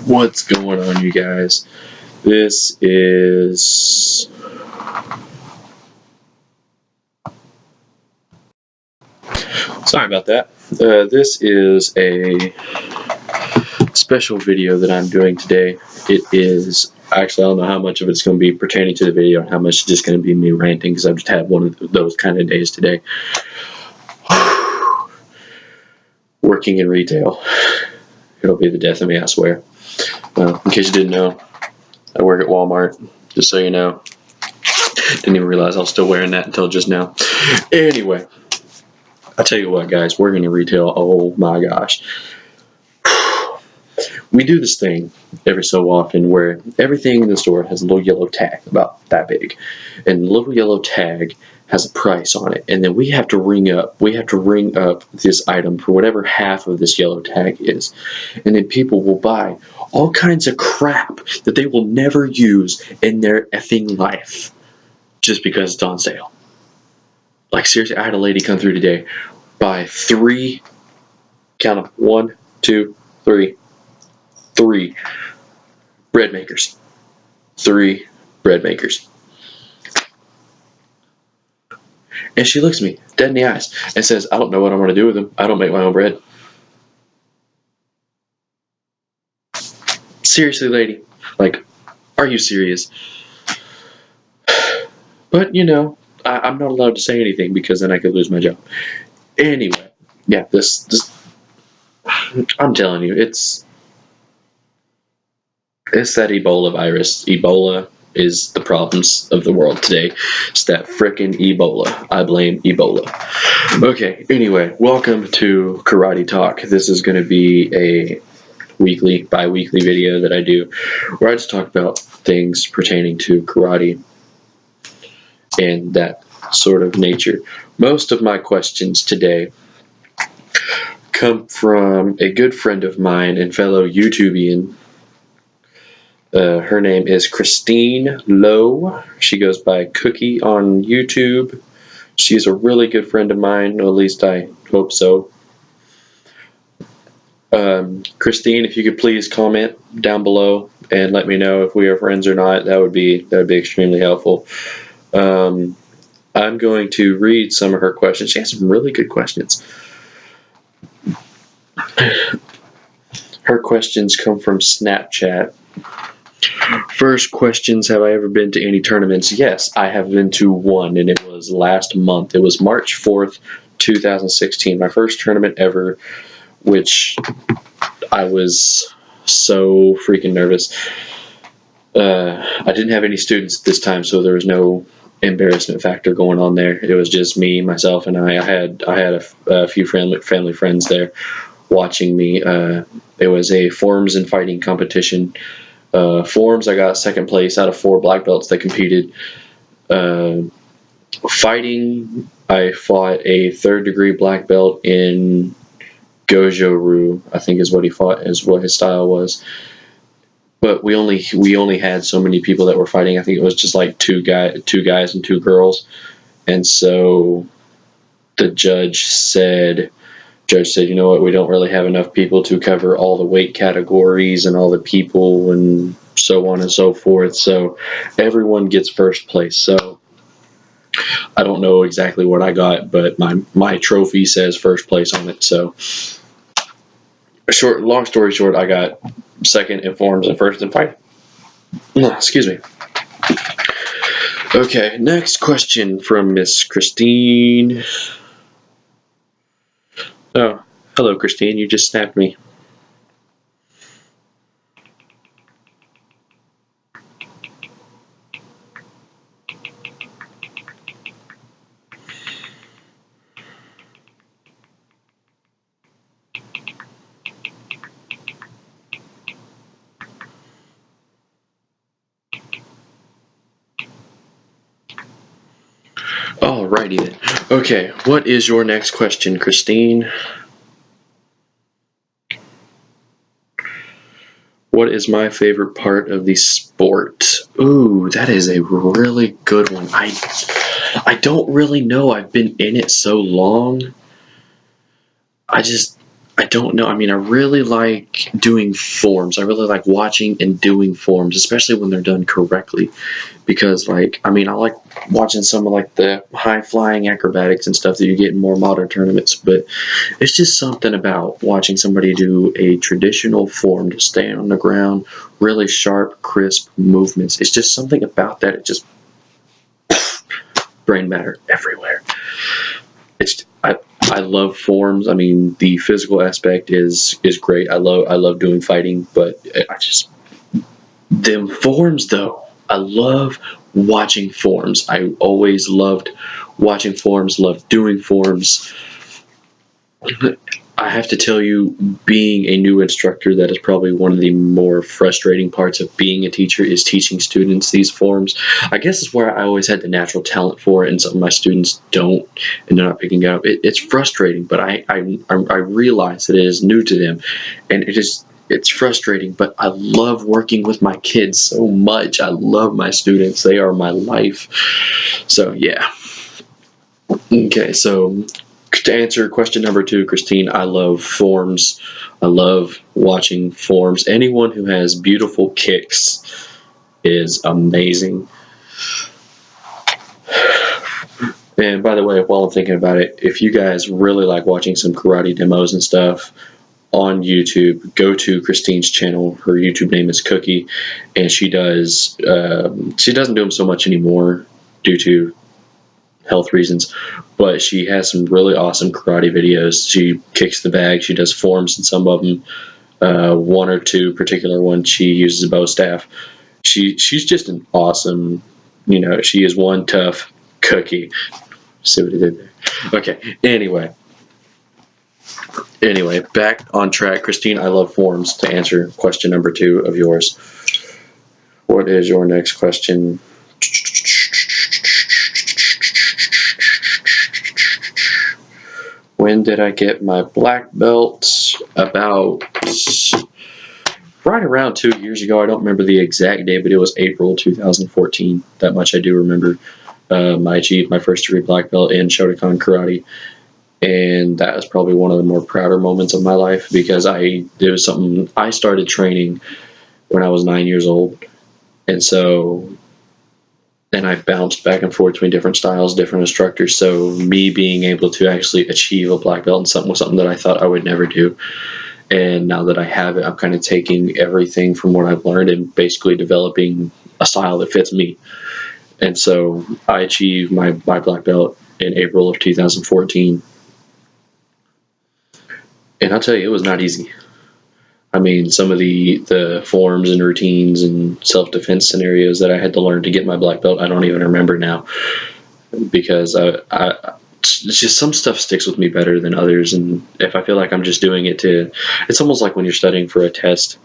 What's going on, you guys? This is sorry about that. This is a special video that I'm doing today. It is actually, I don't know how much of it's going to be pertaining to the video and how much is just going to be me ranting, because I've just had one of those kind of days today. Working in retail, it'll be the death of me, I swear. In case you didn't know, I work at Walmart, just so you know. Didn't even realize I was still wearing that until just now. Anyway, I tell you what, guys, working in retail, oh my gosh. We do this thing every so often where everything in the store has a little yellow tag about that big. And the little yellow tag has a price on it. And then we have to ring up this item for whatever half of this yellow tag is. And then people will buy all kinds of crap that they will never use in their effing life just because it's on sale. Like, seriously, I had a lady come through today, buy three, count them, 1, 2, 3, 3 bread makers. 3 bread makers. And she looks at me dead in the eyes and says, I don't know what I'm going to do with them. I don't make my own bread. Seriously, lady? Like, are you serious? But, you know, I'm not allowed to say anything because then I could lose my job. Anyway, yeah, this I'm telling you, it's that Ebola virus. Ebola is the problems of the world today. It's that frickin' Ebola. I blame Ebola. Okay, anyway, welcome to Karate Talk. This is going to be a bi-weekly video that I do where I just talk about things pertaining to karate and that sort of nature. Most of my questions today come from a good friend of mine and fellow YouTubian. Her name is Christine Lowe. She goes by Cookie on YouTube. She's a really good friend of mine, or at least I hope so. Christine, if you could please comment down below and let me know if we are friends or not, that would be extremely helpful. I'm going to read some of her questions. She has some really good questions. Her questions come from Snapchat. First questions, have I ever been to any tournaments? Yes, I have been to one, and it was last month. It was March 4th, 2016, my first tournament ever, which I was so freaking nervous. I didn't have any students at this time, so there was no embarrassment factor going on there. It was just me, myself, and I had a few family friends there watching me. It was a forms and fighting competition. Forms, I got second place out of 4 black belts that competed. Fighting, I fought a 3rd degree black belt in Gojo-Ryu, I think is what he fought, is what his style was. But we only had so many people that were fighting. I think it was just like two guys and 2 girls. And so the judge said, you know what, we don't really have enough people to cover all the weight categories and all the people and so on and so forth. So everyone gets first place. So I don't know exactly what I got, but my trophy says first place on it. So long story short, I got second in forms and first in fighting. Excuse me. Okay, next question from Miss Christine. Oh, hello, Christine. You just snapped me. Alrighty then. Okay, what is your next question, Christine? What is my favorite part of the sport? Ooh, that is a really good one. I don't really know. I've been in it so long. I I don't know. I mean, I really like doing forms. I really like watching and doing forms, especially when they're done correctly. Because, like, I mean, I like watching some of like the high flying acrobatics and stuff that you get in more modern tournaments. But it's just something about watching somebody do a traditional form, to stand on the ground, really sharp, crisp movements. It's just something about that. It just brain matter everywhere. It's I love forms. I mean, the physical aspect is great. I love doing fighting, but I just them forms though. I love watching forms. I always loved watching forms. Loved doing forms. I have to tell you, being a new instructor, that is probably one of the more frustrating parts of being a teacher, is teaching students these forms. I guess it's where I always had the natural talent for it, and some of my students don't, and they're not picking it up. It's frustrating, but I realize that it is new to them, and it's frustrating, but I love working with my kids so much. I love my students. They are my life. So, yeah. Okay, so to answer question number 2, Christine, I love forms. I love watching forms. Anyone who has beautiful kicks is amazing. And by the way, while I'm thinking about it, if you guys really like watching some karate demos and stuff on YouTube, go to Christine's channel. Her YouTube name is Cookie, and she doesn't do them so much anymore due to health reasons, but she has some really awesome karate videos. She kicks the bag. She does forms in some of them. One or two particular ones, she uses a bow staff. She's just an awesome, she is one tough cookie. See what he did there? Okay. Anyway, back on track. Christine, I love forms. To answer question number 2 of yours. What is your next question? When did I get my black belt? About right around 2 years ago. I don't remember the exact day, but it was April 2014. That much I do remember. I achieved my first degree black belt in Shotokan Karate, and that was probably one of the more prouder moments of my life, because it was something I started training when I was 9 years old, and so then I bounced back and forth between different styles, different instructors. So me being able to actually achieve a black belt in something was something that I thought I would never do. And now that I have it, I'm kind of taking everything from what I've learned and basically developing a style that fits me. And so I achieved my black belt in April of 2014. And I'll tell you, it was not easy. I mean, some of the forms and routines and self-defense scenarios that I had to learn to get my black belt, I don't even remember now, because it's just some stuff sticks with me better than others. And if I feel like I'm just doing it it's almost like when you're studying for a test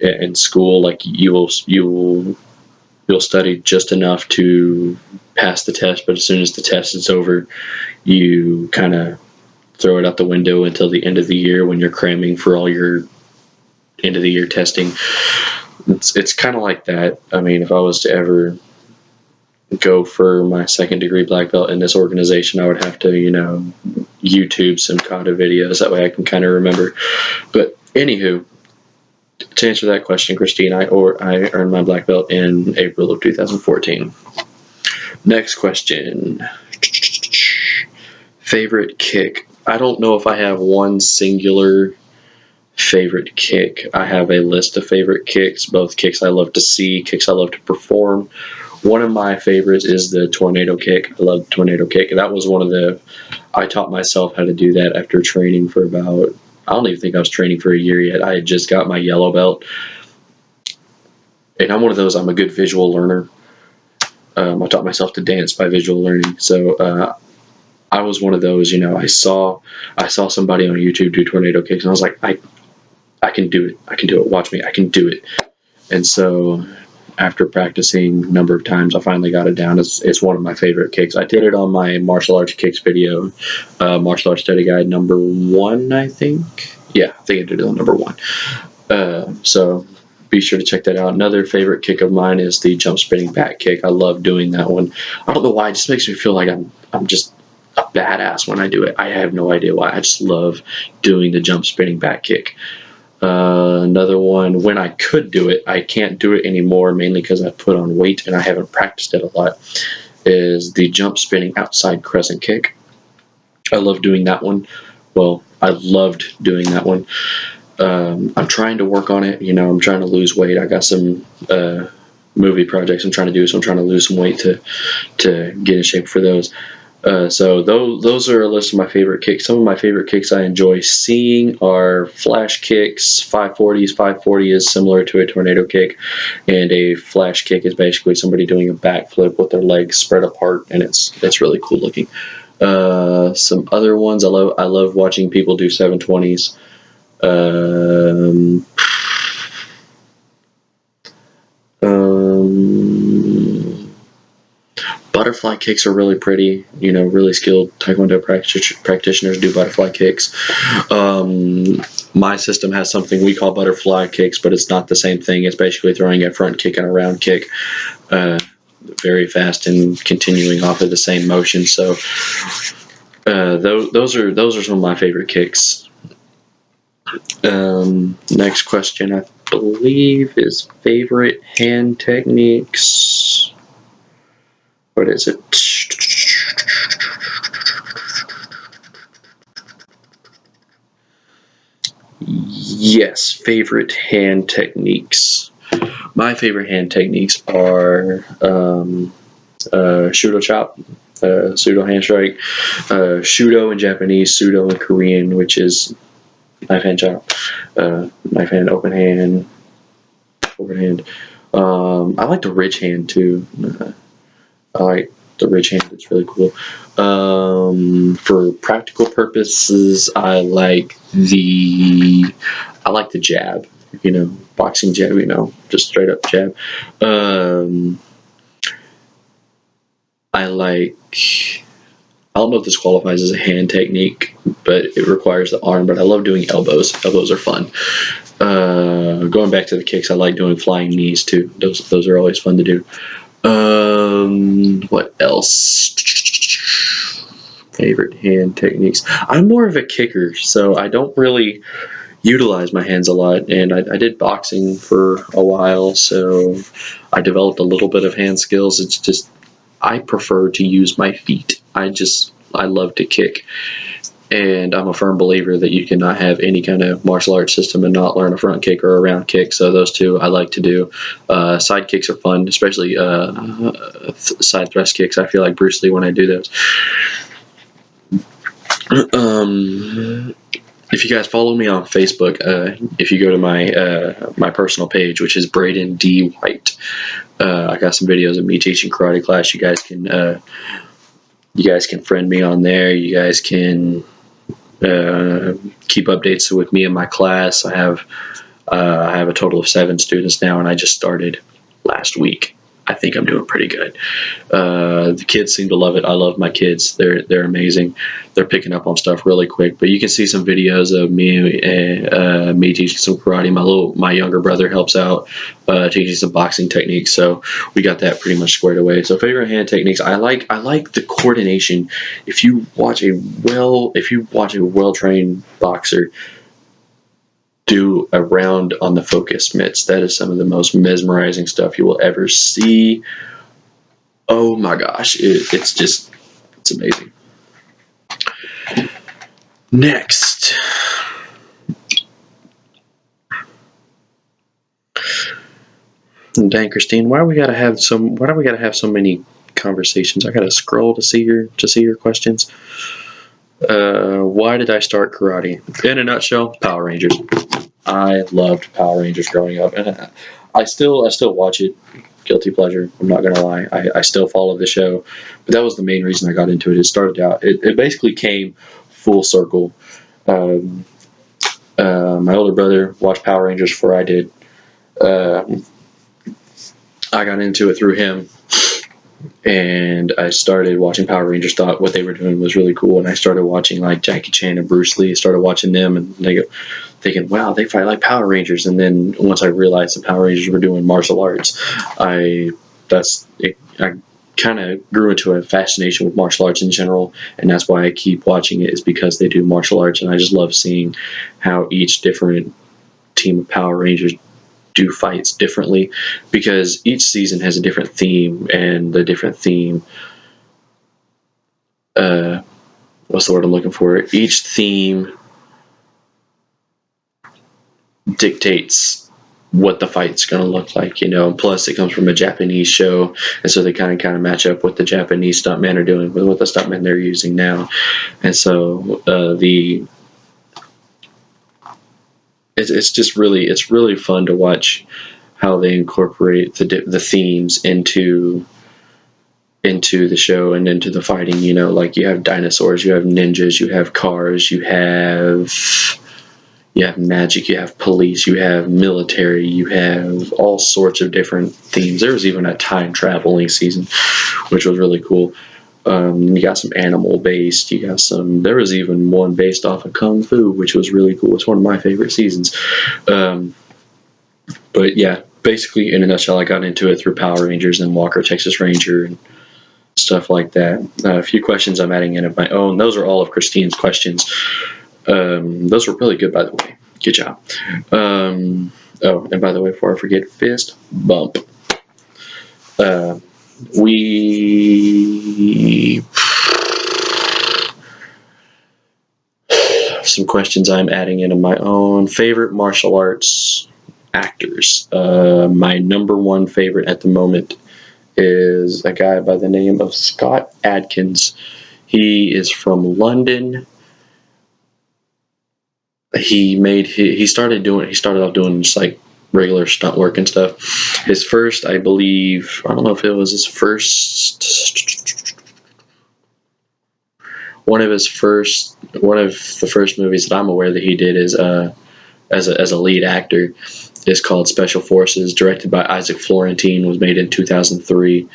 in school, like you'll study just enough to pass the test, but as soon as the test is over, you kind of throw it out the window until the end of the year when you're cramming for all your end of the year testing. It's kind of like that. I mean, if I was to ever go for my second degree black belt in this organization, I would have to, YouTube some kata videos. That way I can kind of remember. But anywho, to answer that question, Christine, I earned my black belt in April of 2014. Next question. Favorite kick. I don't know if I have one singular favorite kick. I have a list of favorite kicks, both kicks I love to see, kicks I love to perform. One of my favorites is the tornado kick. I love the tornado kick. That was I taught myself how to do that after training for about, I don't even think I was training for a year yet. I had just got my yellow belt. And I'm one of those, I'm a good visual learner. I taught myself to dance by visual learning. So I was one of those, I saw somebody on YouTube do tornado kicks, and I was like, I can do it. I can do it. Watch me. I can do it. And so after practicing a number of times, I finally got it down. It's one of my favorite kicks. I did it on my martial arts kicks video, martial arts study guide number 1, I think. Yeah, I think I did it on number 1. So be sure to check that out. Another favorite kick of mine is the jump spinning back kick. I love doing that one. I don't know why. It just makes me feel like I'm badass when I do it. I have no idea why. I just love doing the jump spinning back kick. Another one, when I could do it, I can't do it anymore, mainly because I put on weight and I haven't practiced it a lot, is the jump spinning outside crescent kick. I love doing that one. Well, I loved doing that one. I'm trying to work on it. I'm trying to lose weight. I got some movie projects I'm trying to do, so I'm trying to lose some weight to get in shape for those. So those are a list of my favorite kicks. Some of my favorite kicks I enjoy seeing are flash kicks, 540s. 540 is similar to a tornado kick, and a flash kick is basically somebody doing a backflip with their legs spread apart, and it's really cool looking. Some other ones I love watching people do 720s. Um, Butterfly kicks are really pretty. Really skilled Taekwondo practitioners do butterfly kicks. My system has something we call butterfly kicks, but it's not the same thing. It's basically throwing a front kick and a round kick, very fast and continuing off of the same motion. So those are some of my favorite kicks. Next question, I believe, is favorite hand techniques. What is it? Yes, favorite hand techniques. My favorite hand techniques are Shudo chop, Pseudo hand strike, Shudo in Japanese, Pseudo in Korean, which is knife hand chop, knife hand, open hand, overhand. I like the ridge hand too. I like the ridge hand. It's really cool. For practical purposes, I like the jab. Boxing jab. Just straight up jab. I don't know if this qualifies as a hand technique, but it requires the arm. But I love doing elbows. Elbows are fun. Going back to the kicks, I like doing flying knees too. Those are always fun to do. What else? Favorite hand techniques. I'm more of a kicker, so I don't really utilize my hands a lot. And I did boxing for a while, so I developed a little bit of hand skills. It's just I prefer to use my feet. I love to kick. And I'm a firm believer that you cannot have any kind of martial arts system and not learn a front kick or a round kick. So those two I like to do. Side kicks are fun, especially side thrust kicks. I feel like Bruce Lee when I do those. If you guys follow me on Facebook, if you go to my personal page, which is Braden D. White, I got some videos of me teaching karate class. You guys can friend me on there. You guys can keep updates with me in my class. I have a total of 7 students now, and I just started last week. I think I'm doing pretty good. The kids seem to love it. I love my kids. They're amazing. They're picking up on stuff really quick. But you can see some videos of me teaching some karate. My younger brother helps out teaching some boxing techniques. So we got that pretty much squared away. So favorite hand techniques. I like the coordination. If you watch a well-trained boxer do a round on the focus mitts, that is some of the most mesmerizing stuff you will ever see. Oh my gosh, it's amazing. Next, dang, Christine, why do we gotta have so many conversations? I gotta scroll to see your questions. Why did I start karate? In a nutshell, Power Rangers. I loved Power Rangers growing up, and I still watch it. Guilty pleasure. I'm not gonna lie. I still follow the show, but that was the main reason I got into it. It started out. It basically came full circle. My older brother watched Power Rangers before I did. I got into it through him, and I started watching Power Rangers. Thought what they were doing was really cool, and I started watching like Jackie Chan and Bruce Lee. Started watching them, and thinking, wow, they fight like Power Rangers. And then once I realized the Power Rangers were doing martial arts, I kind of grew into a fascination with martial arts in general, and that's why I keep watching it, is because they do martial arts, and I just love seeing how each different team of Power Rangers do fights differently, because each season has a different theme, and the different theme, what's the word I'm looking for? Each theme dictates what the fight's going to look like, and plus it comes from a Japanese show, and so they kind of match up what the Japanese stuntmen are doing with what the stuntmen they're using now, and so it's just really fun to watch how they incorporate the themes into the show and into the fighting. Like, you have dinosaurs, you have ninjas, you have cars, you have magic, you have police, you have military, you have all sorts of different themes. There was even a time traveling season, which was really cool. You got some animal based, there was even one based off of Kung Fu, which was really cool. It's one of my favorite seasons. But yeah, basically in a nutshell, I got into it through Power Rangers and Walker Texas Ranger and stuff like that. A few questions I'm adding in of my own. Those are all of Christine's questions. Those were really good, by the way. Good job. And by the way, before I forget, fist bump. We some questions I'm adding in of my own. Favorite martial arts actors. My number one favorite at the moment is a guy by the name of Scott Adkins. He is from London. He started off doing just like regular stunt work and stuff. His first, I believe, I don't know if it was his first, one of the first movies that I'm aware that he did is as a lead actor is called Special Forces, directed by Isaac Florentine, was made in 2003.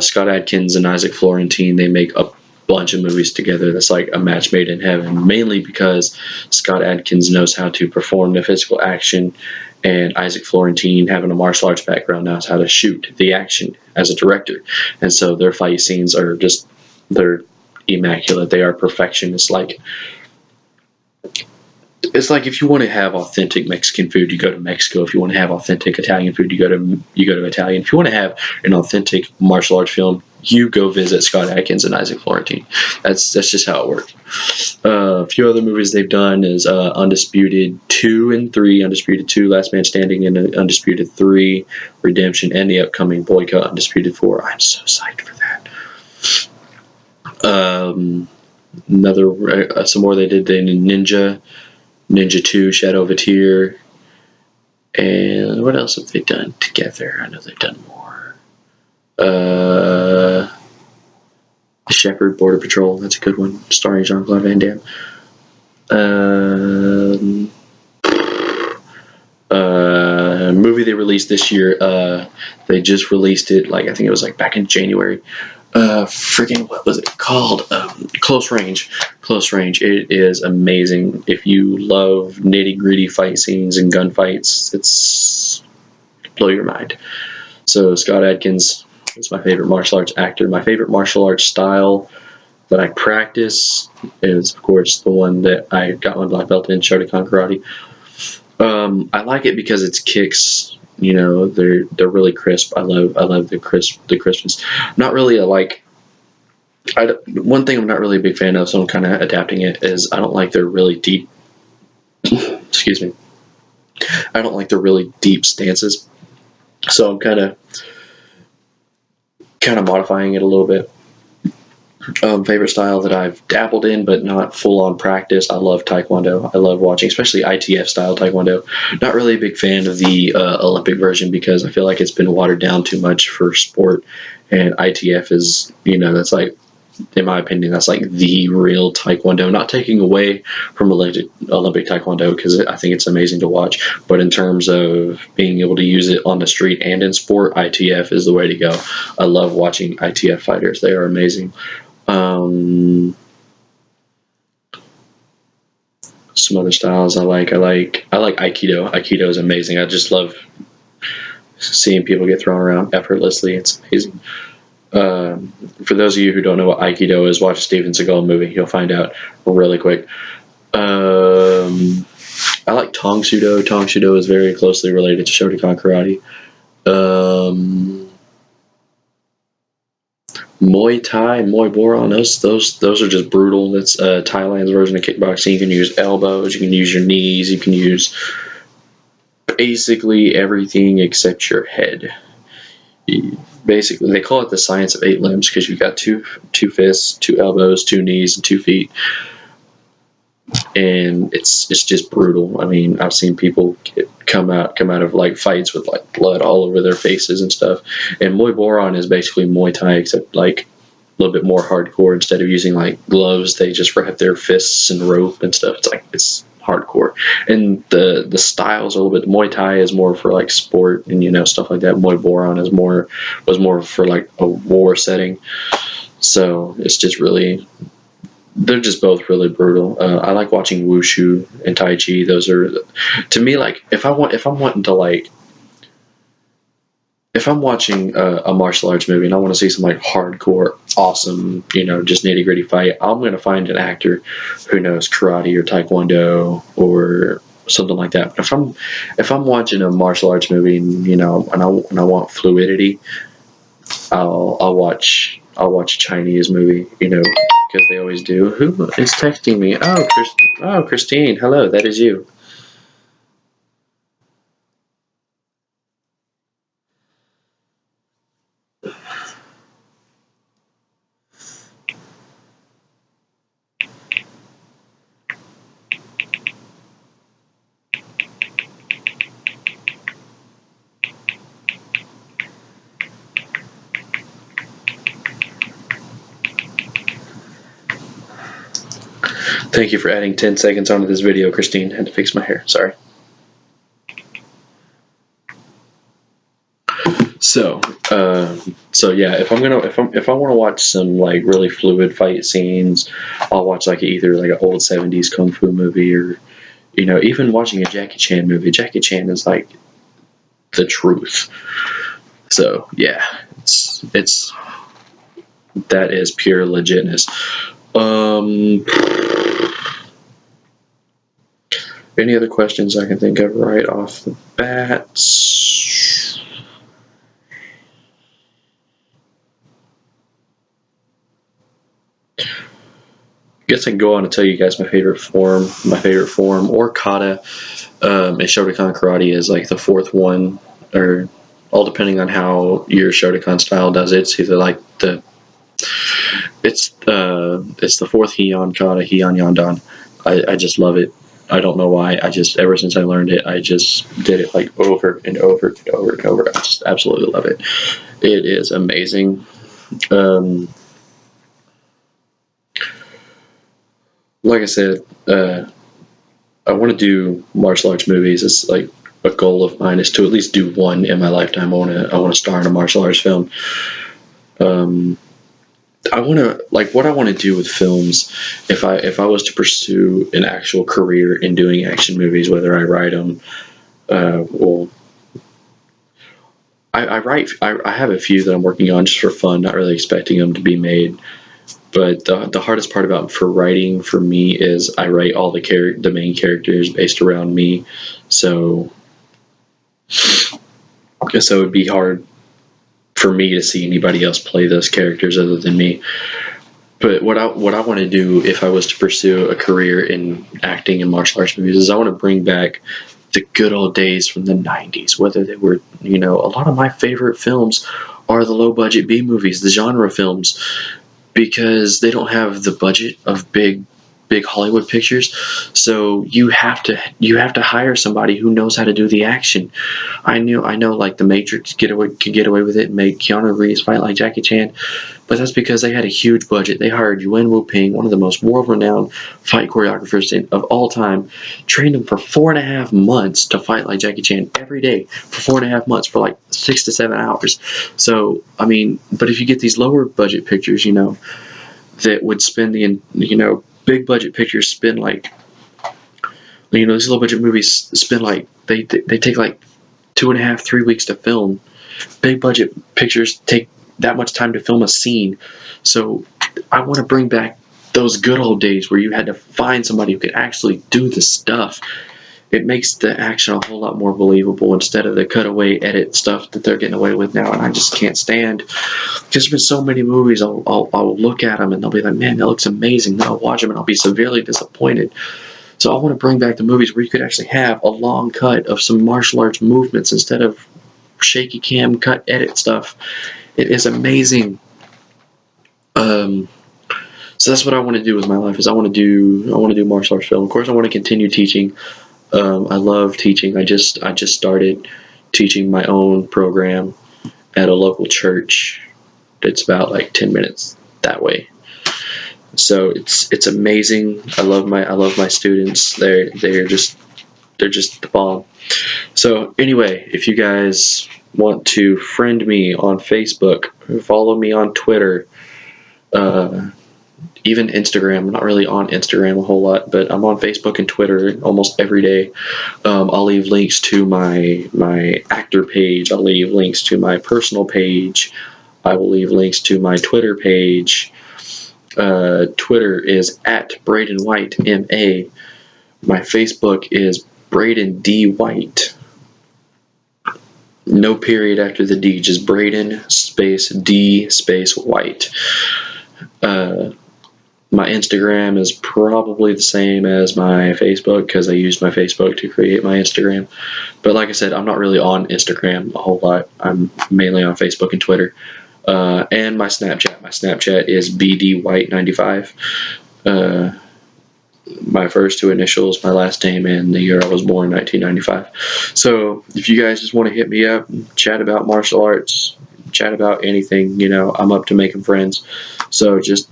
Scott Adkins and Isaac Florentine, they make a bunch of movies together that's like a match made in heaven, mainly because Scott Adkins knows how to perform the physical action, and Isaac Florentine, having a martial arts background, knows how to shoot the action as a director. And so their fight scenes are they're immaculate. They are perfection. It's like if you want to have authentic Mexican food, you go to Mexico. If you want to have authentic Italian food, you go to Italian. If you want to have an authentic martial arts film, you go visit Scott Adkins and Isaac Florentine. That's just how it works. A few other movies they've done is Undisputed 2 and 3, Undisputed 2, Last Man Standing, and Undisputed 3, Redemption, and the upcoming Boycott, Undisputed 4. I'm so psyched for that. Some more they did Ninja 2, Shadow of a Tear, and what else have they done together? I know they've done more. Shepherd, Border Patrol, that's a good one, starring Jean-Claude Van Damme. Movie they released this year, they just released it, I think it was back in January. What was it called? Close Range. It is amazing. If you love nitty gritty fight scenes and gunfights, it's blow your mind. So Scott Adkins is my favorite martial arts actor. My favorite martial arts style that I practice is, of course, the one that I got my black belt in, Shotokan Karate. I like it because its kicks, they're really crisp. I love the crispness. Not really one thing I'm not really a big fan of, so I'm kind of adapting it, is I don't like their really deep excuse me. I don't like the really deep stances. So I'm kind of modifying it a little bit. Favorite style that I've dabbled in but not full on practice, I love Taekwondo. I love watching, especially ITF style Taekwondo. Not really a big fan of the Olympic version because I feel like it's been watered down too much for sport, and ITF is, that's in my opinion, that's the real Taekwondo. Not taking away from Olympic Taekwondo, because I think it's amazing to watch, but in terms of being able to use it on the street and in sport, ITF is the way to go. I love watching ITF fighters. They are amazing. Some other styles I like Aikido. Aikido is amazing. I just love seeing people get thrown around effortlessly. It's amazing. For those of you who don't know what Aikido is, watch a Steven Seagal movie. You'll find out really quick. I like Tong Sudo. Tong Sudo is very closely related to Shotokan Karate. Muay Thai, Muay Boran, those are just brutal. That's Thailand's version of kickboxing. You can use elbows, you can use your knees, you can use basically everything except your head. Basically, they call it the science of 8 limbs because you've got two fists, 2 elbows, 2 knees, and 2 feet, and it's just brutal. I mean, I've seen people come out of like fights with like blood all over their faces and stuff. And Muay Boran is basically Muay Thai except like a little bit more hardcore. Instead of using like gloves, they just wrap their fists in rope and stuff. It's hardcore. And the styles are a little bit. Muay Thai is more for like sport and stuff like that. Muay Boran was more for like a war setting. So it's just really, they're just both really brutal. I like watching wushu and tai chi. Those are, to me, like if I'm watching a martial arts movie and I want to see some like hardcore, awesome, just nitty gritty fight, I'm gonna find an actor who knows karate or taekwondo or something like that. But if I'm watching a martial arts movie and I want fluidity, I'll watch a Chinese movie, because they always do. Who is texting me? Oh, Christine. Hello, that is you. Thank you for adding 10 seconds onto this video, Christine. Had to fix my hair. Sorry. So yeah, if I want to watch some like really fluid fight scenes, I'll watch like either like an old 70s kung fu movie or even watching a Jackie Chan movie. Jackie Chan is like the truth. So yeah, it's that is pure legitness. Any other questions I can think of right off the bat? I guess I can go on and tell you guys my favorite form. My favorite form, or kata, in Shotokan Karate is like the 4th one, or all depending on how your Shotokan style does it. It's either like it's the 4th Heian kata, Heian Yandan. I just love it. I don't know why. Ever since I learned it, I just did it like over and over and over and over. I just absolutely love it. It is amazing. Like I said, I want to do martial arts movies. It's like a goal of mine is to at least do one in my lifetime. I want to star in a martial arts film. I want to what I want to do with films. If I was to pursue an actual career in doing action movies, whether I write them, well, I write. I have a few that I'm working on just for fun, not really expecting them to be made. But the hardest part for writing for me is I write all the main characters based around me, so it'd be hard for me to see anybody else play those characters other than me. But what I want to do if I was to pursue a career in acting and martial arts movies is I want to bring back the good old days from the 90s, whether they were, a lot of my favorite films are the low budget B movies, the genre films, because they don't have the budget of big Hollywood pictures. So you have to hire somebody who knows how to do the action. I know like The Matrix could get away with it and make Keanu Reeves fight like Jackie Chan, but that's because they had a huge budget. They hired Yuen Wu-Ping, one of the most world-renowned fight choreographers of all time, trained him for 4.5 months to fight like Jackie Chan every day for 4.5 months for like 6 to 7 hours. So I mean, but if you get these lower budget pictures, that would spend big budget pictures spend like, these low budget movies spend like they take like 2.5-3 weeks to film. Big budget pictures take that much time to film a scene. So I want to bring back those good old days where you had to find somebody who could actually do the stuff. It makes the action a whole lot more believable instead of the cutaway edit stuff that they're getting away with now. And I just can't stand, because there's been so many movies I'll look at them and they'll be like, man, that looks amazing. Then I'll watch them and I'll be severely disappointed. So I want to bring back the movies where you could actually have a long cut of some martial arts movements instead of shaky cam cut edit stuff. It is amazing. So that's what I want to do with my life. Is I want to do martial arts film. Of course, I want to continue teaching. I love teaching. I just started teaching my own program at a local church. It's about like 10 minutes that way. So it's amazing. I love my students. They're just the bomb. So anyway, if you guys want to friend me on Facebook, follow me on Twitter, even Instagram. I'm not really on Instagram a whole lot, but I'm on Facebook and Twitter almost every day. I'll leave links to my actor page. I'll leave links to my personal page. I will leave links to my Twitter page. Twitter is at Braden White MA. My Facebook is Braden D White. No period after the D, just Braden space D space White. My Instagram is probably the same as my Facebook because I used my Facebook to create my Instagram. But like I said, I'm not really on Instagram a whole lot. I'm mainly on Facebook and Twitter. And my Snapchat. My Snapchat is BDWhite95. My first two initials, my last name, and the year I was born, 1995. So if you guys just want to hit me up, chat about martial arts, chat about anything, I'm up to making friends. So just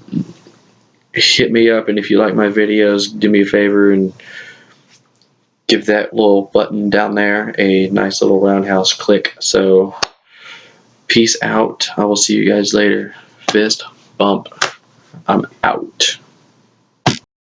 hit me up, and if you like my videos, do me a favor and give that little button down there a nice little roundhouse click. So peace out. I will see you guys later. Fist bump. I'm out.